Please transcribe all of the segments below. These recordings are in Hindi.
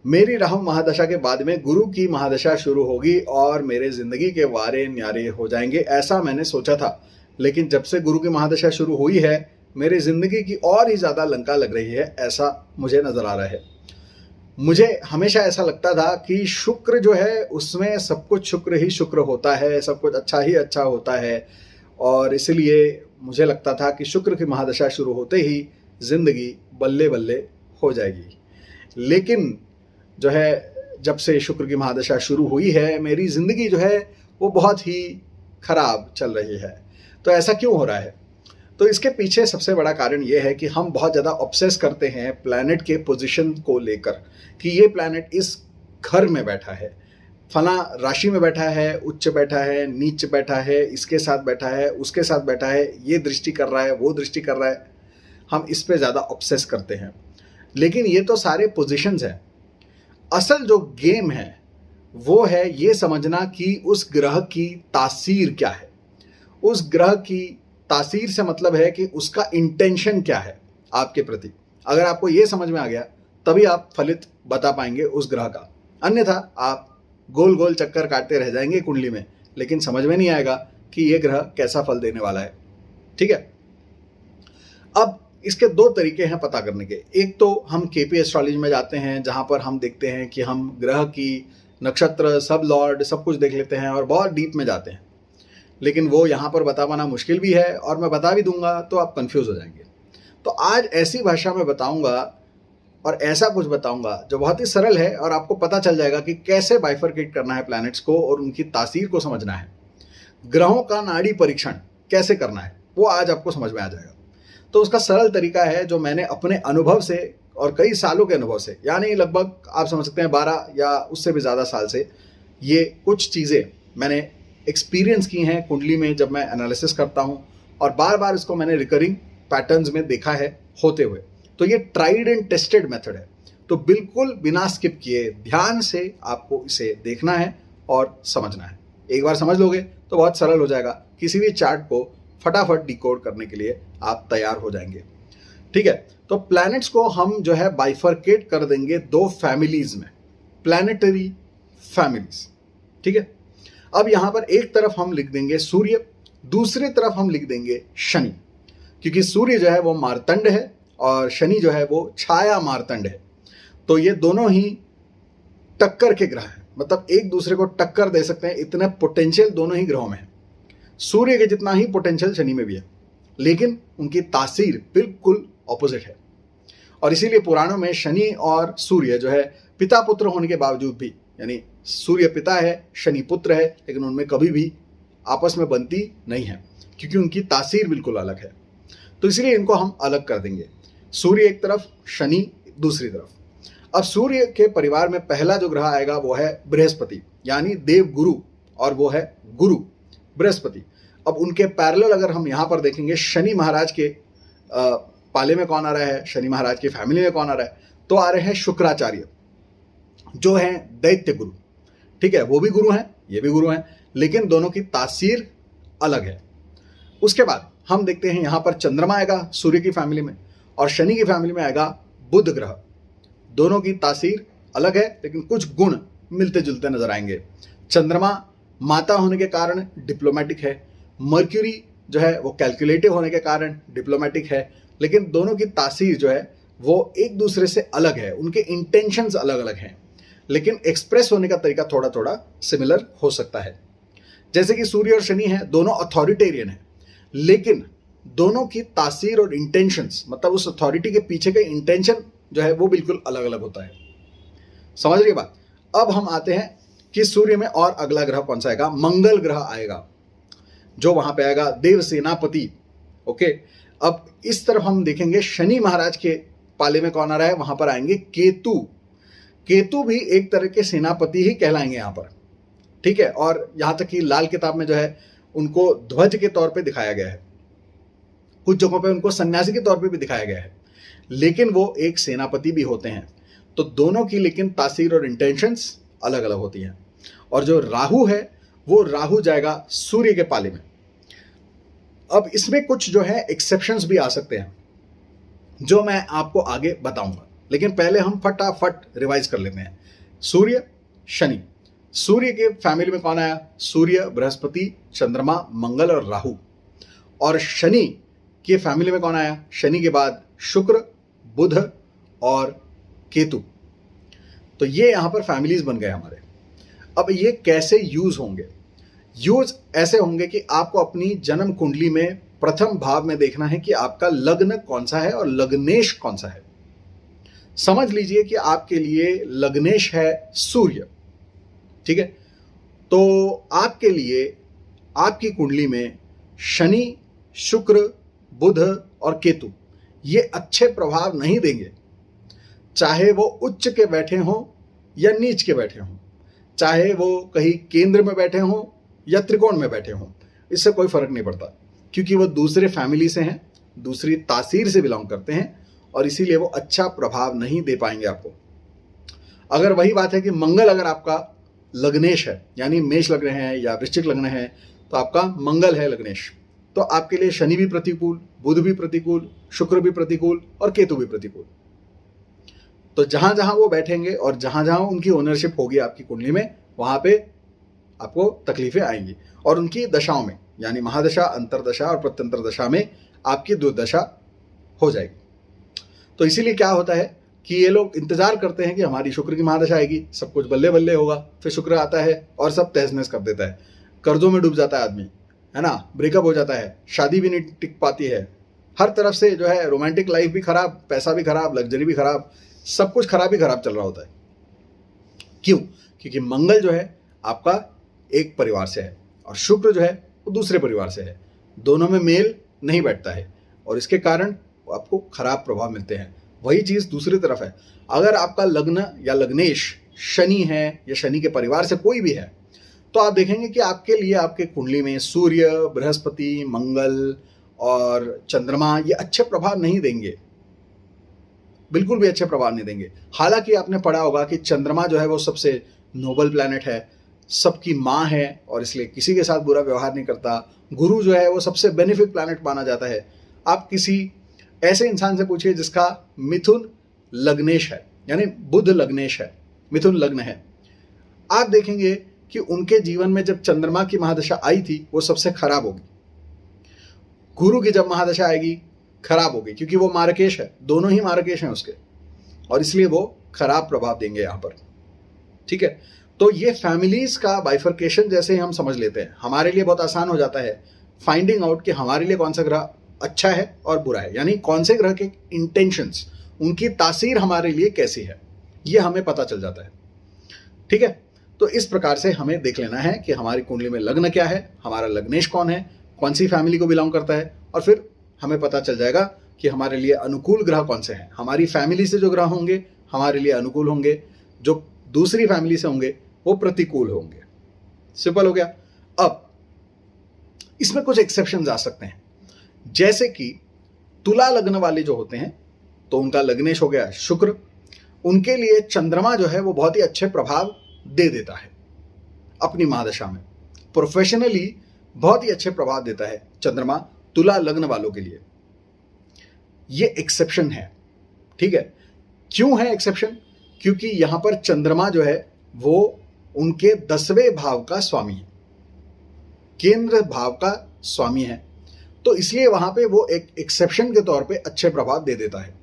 मेरी राहु महादशा के बाद में गुरु की महादशा शुरू होगी और मेरे जिंदगी के वारे न्यारे हो जाएंगे, ऐसा मैंने सोचा था। लेकिन जब से गुरु की महादशा शुरू हुई है, मेरी जिंदगी की और ही ज्यादा लंका लग रही है, ऐसा मुझे नजर आ रहा है। मुझे हमेशा ऐसा लगता था कि शुक्र जो है उसमें सब कुछ शुक्र ही शुक्र होता है, सब कुछ अच्छा ही अच्छा होता है, और इसलिए मुझे लगता था कि शुक्र की महादशा शुरू होते ही जिंदगी बल्ले बल्ले हो जाएगी। लेकिन जो है जब से शुक्र की महादशा शुरू हुई है, मेरी जिंदगी जो है वो बहुत ही खराब चल रही है। तो ऐसा क्यों हो रहा है? तो इसके पीछे सबसे बड़ा कारण ये है कि हम बहुत ज़्यादा ऑब्सेस करते हैं प्लैनेट के पोजीशन को लेकर, कि ये प्लैनेट इस घर में बैठा है, फला राशि में बैठा है, उच्च बैठा है, नीच बैठा है, इसके साथ बैठा है, उसके साथ बैठा है, ये दृष्टि कर रहा है, वो दृष्टि कर रहा है। हम इस पे ज़्यादा ऑब्सेस करते हैं। लेकिन ये तो सारे पोजीशंस हैं। असल जो गेम है वो है ये समझना कि उस ग्रह की तासीर क्या है। उस ग्रह की तासीर से मतलब है कि उसका इंटेंशन क्या है आपके प्रति। अगर आपको ये समझ में आ गया तभी आप फलित बता पाएंगे उस ग्रह का, अन्यथा आप गोल गोल चक्कर काटते रह जाएंगे कुंडली में, लेकिन समझ में नहीं आएगा कि ये ग्रह कैसा फल देने वाला है। ठीक है, अब इसके दो तरीके हैं पता करने के। एक तो हम केपी एस्ट्रोलॉजी में जाते हैं, जहां पर हम देखते हैं कि हम ग्रह की, नक्षत्र, सब लॉर्ड, सब कुछ देख लेते हैं और बहुत डीप में जाते हैं। लेकिन वो यहाँ पर बता पाना मुश्किल भी है, और मैं बता भी दूंगा तो आप कंफ्यूज हो जाएंगे। तो आज ऐसी भाषा में बताऊंगा और ऐसा कुछ बताऊंगा जो बहुत ही सरल है, और आपको पता चल जाएगा कि कैसे बाइफरकेट करना है प्लैनेट्स को और उनकी तासीर को समझना है। ग्रहों का नाड़ी परीक्षण कैसे करना है वो आज आपको समझ में आ जाएगा। तो उसका सरल तरीका है जो मैंने अपने अनुभव से और कई सालों के अनुभव से, यानी लगभग आप समझ सकते हैं 12 या उससे भी ज़्यादा साल से, ये कुछ चीज़ें मैंने एक्सपीरियंस की हैं कुंडली में जब मैं एनालिसिस करता हूं, और बार बार इसको मैंने रिकरिंग पैटर्न्स में देखा है होते हुए। तो ये ट्राइड एंड टेस्टेड मेथड है। तो बिल्कुल बिना स्किप किए ध्यान से आपको इसे देखना है और समझना है। एक बार समझ लोगे तो बहुत सरल हो जाएगा, किसी भी चार्ट को फटाफट डिकोड करने के लिए आप तैयार हो जाएंगे। ठीक है, तो प्लैनेट्स को हम जो है बाइफरकेट कर देंगे दो फैमिलीज में, प्लैनेटरी फैमिलीज। ठीक है, अब यहां पर एक तरफ हम लिख देंगे सूर्य, दूसरी तरफ हम लिख देंगे शनि, क्योंकि सूर्य जो है वो मार्तंड है और शनि जो है वो छाया मार्तंड है। तो ये दोनों ही टक्कर के ग्रह हैं, मतलब एक दूसरे को टक्कर दे सकते हैं, इतने पोटेंशियल दोनों ही ग्रहों में है। सूर्य के जितना ही पोटेंशियल शनि में भी है, लेकिन उनकी तासीर बिल्कुल ऑपोजिट है। और इसीलिए पुराणों में शनि और सूर्य जो है पिता पुत्र होने के बावजूद भी, यानी सूर्य पिता है, शनि पुत्र है, लेकिन उनमें कभी भी आपस में बनती नहीं है, क्योंकि उनकी तासीर बिल्कुल अलग है। तो इसलिए इनको हम अलग कर देंगे, सूर्य एक तरफ, शनि दूसरी तरफ। अब सूर्य के परिवार में पहला जो ग्रह आएगा वो है बृहस्पति, यानी देव गुरु, और वो है गुरु बृहस्पति। अब उनके पैरेलल अगर हम यहाँ पर देखेंगे, शनि महाराज के पाले में कौन आ रहा है, शनि महाराज की फैमिली में कौन आ रहा है, तो आ रहे हैं शुक्राचार्य, जो हैं दैत्य गुरु। ठीक है, वो भी गुरु हैं, ये भी गुरु हैं, लेकिन दोनों की तासीर अलग है। उसके बाद हम देखते हैं यहाँ पर चंद्रमा आएगा सूर्य की फैमिली में, और शनि की फैमिली में आएगा बुध ग्रह। दोनों की तासीर अलग है, लेकिन कुछ गुण मिलते जुलते नजर आएंगे। चंद्रमा माता होने के कारण डिप्लोमेटिक है, मर्क्यूरी जो है वो कैलकुलेटिव होने के कारण डिप्लोमेटिक है, लेकिन दोनों की तासीर जो है वो एक दूसरे से अलग है, उनके इंटेंशंस अलग अलग हैं, लेकिन एक्सप्रेस होने का तरीका थोड़ा थोड़ा सिमिलर हो सकता है। जैसे कि सूर्य और शनि है, दोनों अथॉरिटेरियन है, लेकिन दोनों की तासीर और इंटेंशंस, मतलब उस अथॉरिटी के पीछे का इंटेंशन जो है वो बिल्कुल अलग अलग होता है। समझ रही बात? अब हम आते हैं कि सूर्य में और अगला ग्रह कौन सा आएगा, मंगल ग्रह आएगा, जो वहां पे आएगा देव सेनापति। ओके, अब इस तरफ हम देखेंगे शनि महाराज के पाले में कौन आ रहा है, वहां पर आएंगे केतु। केतु भी एक तरह के सेनापति ही कहलाएंगे यहाँ पर। ठीक है, और यहां तक कि लाल किताब में जो है उनको ध्वज के तौर पे दिखाया गया है, कुछ जगहों पे उनको सन्यासी के तौर पे भी दिखाया गया है, लेकिन वो एक सेनापति भी होते हैं। तो दोनों की लेकिन तासीर और इंटेंशंस अलग अलग होती हैं। और जो राहु है वो राहु जाएगा सूर्य के पाले में। अब इसमें कुछ जो है एक्सेप्शंस भी आ सकते हैं, जो मैं आपको आगे बताऊंगा। लेकिन पहले हम फटाफट रिवाइज कर लेते हैं। सूर्य, शनि। सूर्य के फैमिली में कौन आया? सूर्य, बृहस्पति, चंद्रमा, मंगल और राहु। और शनि के फैमिली में कौन आया? शनि के बाद शुक्र, बुध और केतु। तो ये यहां पर फैमिलीज बन गए हमारे। अब ये कैसे यूज होंगे? यूज ऐसे होंगे कि आपको अपनी जन्म कुंडली में प्रथम भाव में देखना है कि आपका लग्न कौन सा है और लग्नेश कौन सा है। समझ लीजिए कि आपके लिए लग्नेश है सूर्य, ठीक है। तो आपके लिए आपकी कुंडली में शनि, शुक्र, बुध और केतु ये अच्छे प्रभाव नहीं देंगे, चाहे वो उच्च के बैठे हों या नीच के बैठे हों, चाहे वो कहीं केंद्र में बैठे हों या त्रिकोण में बैठे हों, इससे कोई फर्क नहीं पड़ता, क्योंकि वो दूसरे फैमिली से हैं, दूसरी तासीर से बिलोंग करते हैं और इसीलिए वो अच्छा प्रभाव नहीं दे पाएंगे आपको। अगर वही बात है कि मंगल अगर आपका लग्नेश है, यानी मेष लग्न है या वृश्चिक लग्न है, तो आपका मंगल है लग्नेश, तो आपके लिए शनि भी प्रतिकूल, बुध भी प्रतिकूल, शुक्र भी प्रतिकूल और केतु भी प्रतिकूल। तो जहां जहां वो बैठेंगे और जहां जहां उनकी ओनरशिप होगी आपकी कुंडली में, वहां पे आपको तकलीफें आएंगी और उनकी दशाओं में, यानी महादशा, अंतरदशा और प्रत्यंतर दशा में आपकी दुर्दशा हो जाएगी। तो इसीलिए क्या होता है कि ये लोग इंतजार करते हैं कि हमारी शुक्र की महादशा आएगी, सब कुछ बल्ले बल्ले होगा, फिर शुक्र आता है और सब तहस नहस कर देता है, कर्जों में डूब जाता है आदमी, है ना, ब्रेकअप हो जाता है, शादी भी नहीं टिक पाती है, हर तरफ से जो है रोमांटिक लाइफ भी खराब, पैसा भी खराब, लग्जरी भी खराब, सब कुछ खराब ही खराब चल रहा होता है। क्यों? क्योंकि मंगल जो है आपका एक परिवार से है और शुक्र जो है वो दूसरे परिवार से है, दोनों में मेल नहीं बैठता है और इसके कारण आपको खराब प्रभाव मिलते हैं। वही चीज दूसरी तरफ है, अगर आपका लग्न या लग्नेश शनि है या शनि के परिवार से कोई भी है, तो आप देखेंगे कि आपके लिए आपके कुंडली में सूर्य, बृहस्पति, मंगल और चंद्रमा ये अच्छे प्रभाव नहीं देंगे, बिल्कुल भी अच्छे प्रभाव नहीं देंगे। हालांकि आपने पढ़ा होगा कि चंद्रमा जो है वो सबसे नोबल प्लैनेट है, सबकी माँ है और इसलिए किसी के साथ बुरा व्यवहार नहीं करता। गुरु जो है वो सबसे बेनिफिट प्लैनेट माना जाता है। आप किसी ऐसे इंसान से पूछिए जिसका मिथुन लग्नेश है, यानी बुध लग्नेश है, मिथुन लग्न है, आप देखेंगे कि उनके जीवन में जब चंद्रमा की महादशा आई थी वो सबसे खराब होगी। गुरु की जब महादशा आएगी खराब होगी, क्योंकि वो मार्केश है, दोनों ही मार्केश हैं उसके, और इसलिए वो खराब प्रभाव देंगे यहां पर, ठीक है। तो ये फैमिलीज का बाइफर्केशन जैसे ही हम समझ लेते हैं, हमारे लिए बहुत आसान हो जाता है फाइंडिंग आउट कि हमारे लिए कौन सा ग्रह अच्छा है और बुरा है, यानी कौन से ग्रह के इंटेंशंस, उनकी तासीर हमारे लिए कैसी है, ये हमें पता चल जाता है, ठीक है। तो इस प्रकार से हमें देख लेना है कि हमारी कुंडली में लग्न क्या है, हमारा लग्नेश कौन है, कौन सी फैमिली को बिलोंग करता है, और फिर हमें पता चल जाएगा कि हमारे लिए अनुकूल ग्रह कौन से हैं। हमारी फैमिली से जो ग्रह होंगे हमारे लिए अनुकूल होंगे, जो दूसरी फैमिली से होंगे वो प्रतिकूल होंगे। सिंपल हो गया। अब इसमें कुछ एक्सेप्शंस आ सकते हैं, जैसे कि तुला लग्न वाले जो होते हैं, तो उनका लग्नेश हो गया शुक्र, उनके लिए चंद्रमा जो है वो बहुत ही अच्छे प्रभाव दे देता है अपनी महादशा में, प्रोफेशनली बहुत ही अच्छे प्रभाव देता है चंद्रमा तुला लग्न वालों के लिए। ये एक्सेप्शन है, ठीक है। क्यों है एक्सेप्शन? क्योंकि यहां पर चंद्रमा जो है वो उनके 10वें भाव का स्वामी है, केंद्र भाव का स्वामी है, तो इसलिए वहां पे वो एक एक्सेप्शन के तौर पे अच्छे प्रभाव दे देता है।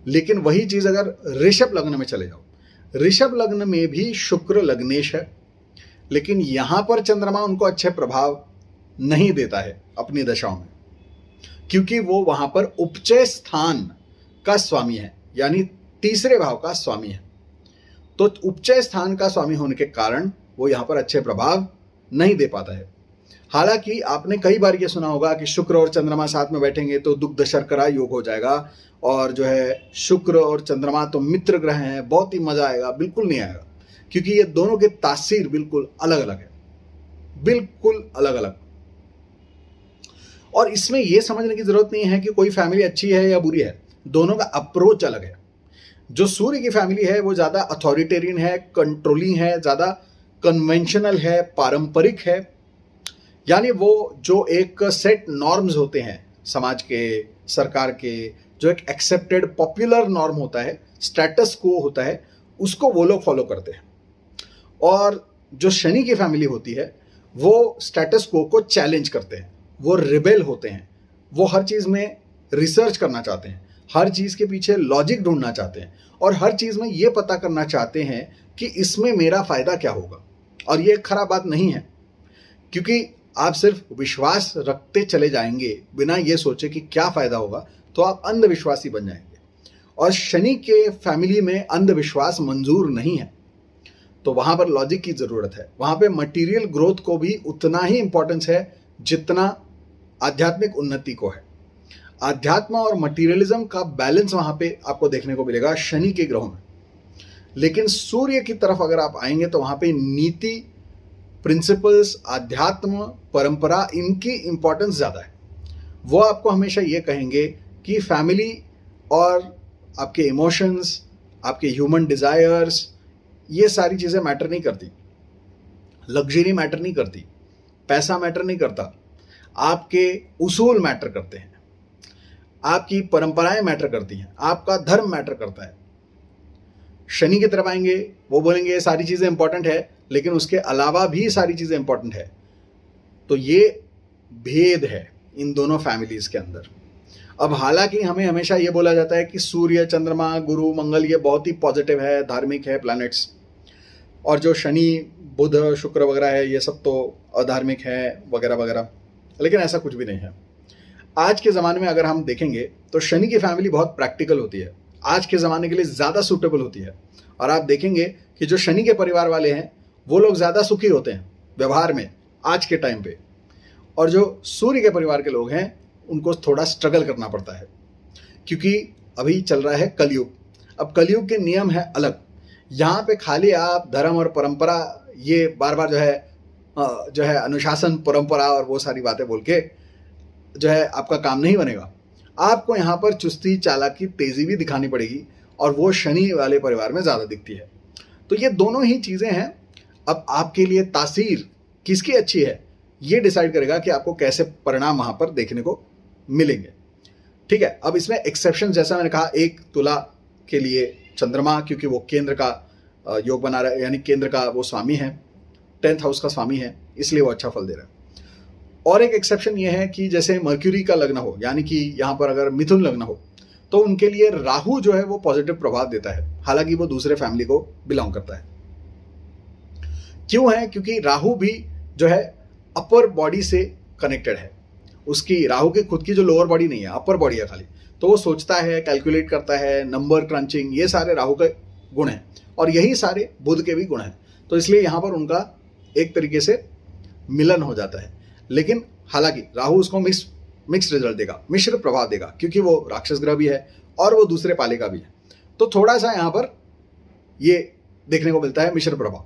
लेकिन वही चीज अगर ऋषभ लग्न में चले जाओ, ऋषभ लग्न में भी शुक्र लग्नेश है, लेकिन यहां पर चंद्रमा उनको अच्छे प्रभाव नहीं देता है अपनी दशाओं में, क्योंकि वो वहां पर उपचय स्थान का स्वामी है, यानी तीसरे भाव का स्वामी है। तो उपचय स्थान का स्वामी होने के कारण वो यहां पर अच्छे प्रभाव नहीं दे पाता है। हालांकि आपने कई बार ये सुना होगा कि शुक्र और चंद्रमा साथ में बैठेंगे तो दुग्ध शर्करा योग हो जाएगा, और जो है शुक्र और चंद्रमा तो मित्र ग्रह हैं, बहुत ही मजा आएगा। बिल्कुल नहीं आएगा, क्योंकि ये दोनों के तासीर बिल्कुल अलग अलग है, बिल्कुल अलग अलग। और इसमें यह समझने की जरूरत नहीं है कि कोई फैमिली अच्छी है या बुरी है, दोनों का अप्रोच अलग है। जो सूर्य की फैमिली है वो ज्यादा अथॉरिटेरियन है, कंट्रोलिंग है, ज्यादा कन्वेंशनल है, पारंपरिक है, यानी वो जो एक सेट नॉर्म्स होते हैं समाज के, सरकार के, जो एक एक्सेप्टेड पॉपुलर नॉर्म होता है, स्टेटस को होता है, उसको वो लोग फॉलो करते हैं। और जो शनि की फैमिली होती है वो स्टेटस को चैलेंज करते हैं, वो रिबेल होते हैं, वो हर चीज़ में रिसर्च करना चाहते हैं, हर चीज़ के पीछे लॉजिक ढूंढना चाहते हैं और हर चीज़ में ये पता करना चाहते हैं कि इसमें मेरा फ़ायदा क्या होगा। और ये खराब बात नहीं है, क्योंकि आप सिर्फ विश्वास रखते चले जाएंगे बिना ये सोचे कि क्या फ़ायदा होगा तो आप अंधविश्वासी बन जाएंगे। और शनि के फैमिली में अंधविश्वास मंजूर नहीं है, तो वहाँ पर लॉजिक की ज़रूरत है। वहाँ पे मटेरियल ग्रोथ को भी उतना ही इम्पोर्टेंस है जितना आध्यात्मिक उन्नति को है। आध्यात्म और मटेरियलिज्म का बैलेंस वहाँ पे आपको देखने को मिलेगा शनि के ग्रहों में। लेकिन सूर्य की तरफ अगर आप आएंगे तो वहाँ पे नीति, प्रिंसिपल्स, आध्यात्म, परंपरा, इनकी इम्पोर्टेंस ज़्यादा है। वो आपको हमेशा ये कहेंगे कि फैमिली और आपके इमोशंस, आपके ह्यूमन डिज़ायर्स, ये सारी चीज़ें मैटर नहीं करती, लग्जरी मैटर नहीं करती, पैसा मैटर नहीं करता, आपके उसूल मैटर करते हैं, आपकी परंपराएं मैटर करती हैं, आपका धर्म मैटर करता है। शनि की तरफ आएंगे, वो बोलेंगे ये सारी चीज़ें इंपॉर्टेंट है लेकिन उसके अलावा भी सारी चीज़ें इंपॉर्टेंट है। तो ये भेद है इन दोनों फैमिलीज के अंदर। अब हालांकि हमें हमेशा ये बोला जाता है कि सूर्य, चंद्रमा, गुरु, मंगल ये बहुत ही पॉजिटिव है, धार्मिक है प्लैनेट्स, और जो शनि, बुध, शुक्र वगैरह है ये सब तो अधार्मिक है वगैरह वगैरह। लेकिन ऐसा कुछ भी नहीं है। आज के ज़माने में अगर हम देखेंगे तो शनि की फैमिली बहुत प्रैक्टिकल होती है, आज के ज़माने के लिए ज़्यादा सूटेबल होती है। और आप देखेंगे कि जो शनि के परिवार वाले हैं वो लोग ज़्यादा सुखी होते हैं व्यवहार में आज के टाइम पे, और जो सूर्य के परिवार के लोग हैं उनको थोड़ा स्ट्रगल करना पड़ता है, क्योंकि अभी चल रहा है कलयुग। अब कलयुग के नियम है अलग। यहाँ पे खाली आप धर्म और परंपरा ये बार बार जो है अनुशासन, परंपरा और वो सारी बातें बोल के जो है आपका काम नहीं बनेगा। आपको यहाँ पर चुस्ती, चालाकी, तेज़ी भी दिखानी पड़ेगी, और वो शनि वाले परिवार में ज़्यादा दिखती है। तो ये दोनों ही चीज़ें हैं। अब आपके लिए तासीर किसकी अच्छी है ये डिसाइड करेगा कि आपको कैसे परिणाम वहाँ पर देखने को मिलेंगे। ठीक है, अब इसमें एक्सेप्शन जैसा मैंने कहा, 1 तुला के लिए चंद्रमा, क्योंकि वो केंद्र का योग बना रहा है, यानी केंद्र का वो स्वामी है, 10th हाउस का स्वामी है, इसलिए वो अच्छा फल दे रहा है। और एक एक्सेप्शन ये है कि जैसे मर्क्यूरी का लग्न हो, यानी कि यहाँ पर अगर मिथुन लग्न हो तो उनके लिए राहु जो है वो पॉजिटिव प्रभाव देता है, हालांकि वो दूसरे फैमिली को बिलोंग करता है। क्यों है? क्योंकि राहु भी जो है अपर बॉडी से कनेक्टेड है। उसकी, राहु की खुद की जो लोअर बॉडी नहीं है, अपर बॉडी है खाली। तो वो सोचता है, कैलकुलेट करता है, नंबर क्रंचिंग, ये सारे राहु के गुण हैं, और यही सारे बुध के भी गुण हैं। तो इसलिए यहाँ पर उनका एक तरीके से मिलन हो जाता है। लेकिन हालांकि राहु उसको मिक्स रिजल्ट देगा, मिश्र प्रभाव देगा, क्योंकि वो राक्षस ग्रह भी है और वो दूसरे पाले का भी है। तो थोड़ा सा यहाँ पर ये देखने को मिलता है मिश्र प्रभाव।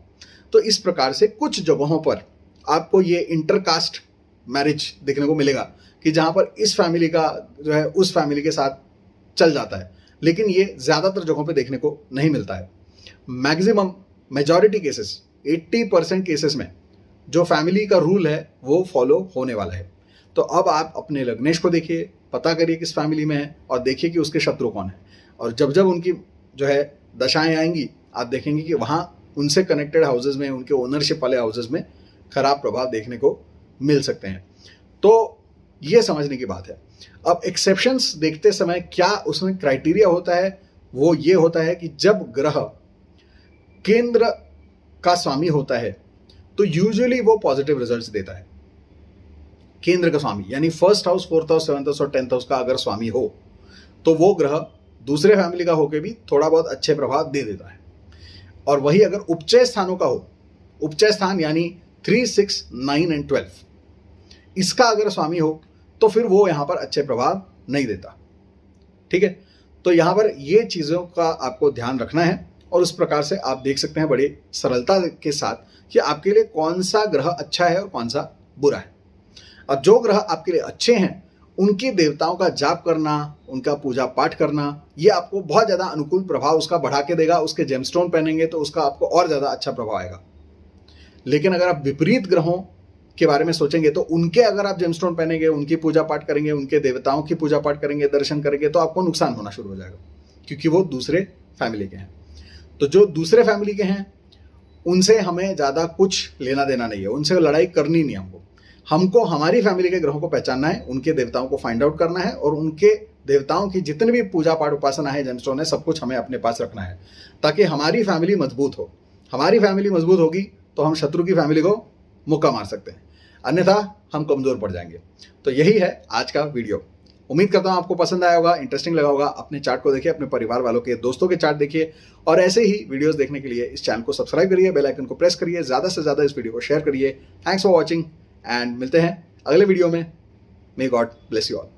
तो इस प्रकार से कुछ जगहों पर आपको ये इंटरकास्ट मैरिज देखने को मिलेगा कि जहाँ पर इस फैमिली का जो है उस फैमिली के साथ चल जाता है, लेकिन ये ज़्यादातर जगहों पे देखने को नहीं मिलता है। मैक्सिमम, मेजॉरिटी केसेस, 80% केसेस में जो फैमिली का रूल है वो फॉलो होने वाला है। तो अब आप अपने लग्नेश को देखिए, पता करिए किस फैमिली में है, और देखिए कि उसके शत्रु कौन है। और जब जब उनकी जो है दशाएं आएंगी, आप देखेंगे कि वहाँ उनसे कनेक्टेड हाउसेज में, उनके ओनरशिप वाले हाउसेज में खराब प्रभाव देखने को मिल सकते हैं। तो ये समझने की बात है। अब एक्सेप्शंस देखते समय क्या उसमें क्राइटेरिया होता है, वो ये होता है कि जब ग्रह केंद्र का स्वामी होता है तो यूजुअली वो पॉजिटिव रिजल्ट्स देता है। केंद्र का स्वामी यानी 1st house, 4th house, 7th house और 10th हाउस का अगर स्वामी हो तो वो ग्रह दूसरे फैमिली का होकर भी थोड़ा बहुत अच्छे प्रभाव दे देता है। और वही अगर उपचय स्थानों का हो, उपचय स्थान यानी 3, 6, 9 और 12, इसका अगर स्वामी हो तो फिर वो यहाँ पर अच्छे प्रभाव नहीं देता। ठीक है, तो यहाँ पर ये चीज़ों का आपको ध्यान रखना है, और उस प्रकार से आप देख सकते हैं बड़े सरलता के साथ कि आपके लिए कौन सा ग्रह अच्छा है और कौन सा बुरा है। अब जो ग्रह आपके लिए अच्छे हैं उनकी देवताओं का जाप करना, उनका पूजा पाठ करना, ये आपको बहुत ज़्यादा अनुकूल प्रभाव उसका बढ़ा के देगा। उसके जेमस्टोन पहनेंगे तो उसका आपको और ज़्यादा अच्छा प्रभाव आएगा। लेकिन अगर आप विपरीत ग्रहों के बारे में सोचेंगे तो उनके अगर आप जेमस्टोन पहनेंगे, उनकी पूजा पाठ करेंगे, उनके देवताओं की पूजा पाठ करेंगे, दर्शन करेंगे, तो आपको नुकसान होना शुरू हो जाएगा, क्योंकि वो दूसरे फैमिली के हैं। तो जो दूसरे फैमिली के हैं उनसे हमें ज़्यादा कुछ लेना देना नहीं है, उनसे लड़ाई करनी नहीं हमको। हमको हमारी फैमिली के ग्रहों को पहचानना है, उनके देवताओं को फाइंड आउट करना है, और उनके देवताओं की जितनी भी पूजा पाठ उपासना है, जेमस्टोन है, सब कुछ हमें अपने पास रखना है, ताकि हमारी फैमिली मजबूत हो। हमारी फैमिली मजबूत होगी तो हम शत्रु की फैमिली को मुक्का मार सकते हैं, अन्यथा हम कमजोर पड़ जाएंगे। तो यही है आज का वीडियो। उम्मीद करता हूं आपको पसंद आया होगा, इंटरेस्टिंग लगा होगा। अपने चार्ट को देखिए, अपने परिवार वालों के, दोस्तों के चार्ट देखिए, और ऐसे ही वीडियोस देखने के लिए इस चैनल को सब्सक्राइब करिए, बेल आइकन को प्रेस करिए, ज़्यादा से ज़्यादा इस वीडियो को शेयर करिए। थैंक्स फॉर वॉचिंग एंड मिलते हैं अगले वीडियो में। May God bless you all.